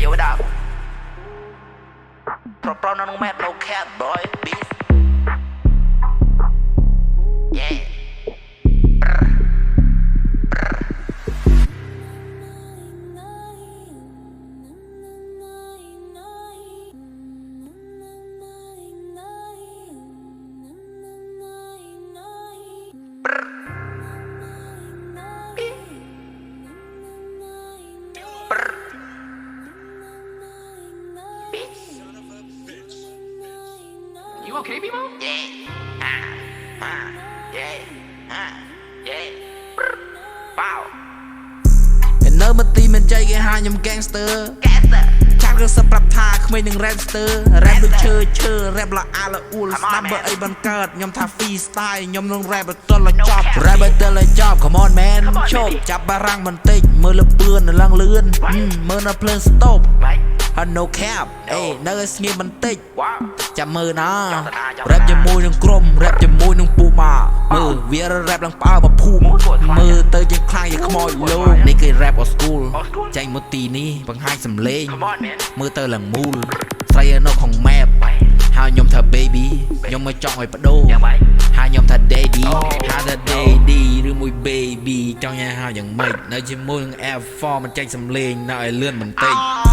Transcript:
yo what up Pro no mad no cat boy beef Yeah You okay, people? Yeah. Yeah. Wow. And no but team and Jay hai nhom gangster. Chắc được sắp rap tha không những rapster. Rap được chơi rap là ala ul. Number ấy ban card nhom tha freestyle nhom nông rap betul là job. Rap betul là job. Come on man. Chop chắp barang mình tích mơ lập bươn lăng lươn. Mơ nó plan stop. No cap, ey, nơi nghe mình tích chạm mơ nó rap cho môi nông crom, rap cho môi nông pu mà mơ, vì rap lăng bao mà pu mơ tới chân khai vậy không ai luôn này cái rap ở school tranh một tí ní bằng hai sầm lên mơ tới lăng mul say nó không map hai nhóm thờ baby nhóm mới chọn hồi bắt đô hai nhóm thờ daddy hai thờ daddy đưa mùi baby trong nhà hai dạng mệt nơi trên môi Air Force mình tranh sầm lên nơi lươn mình tích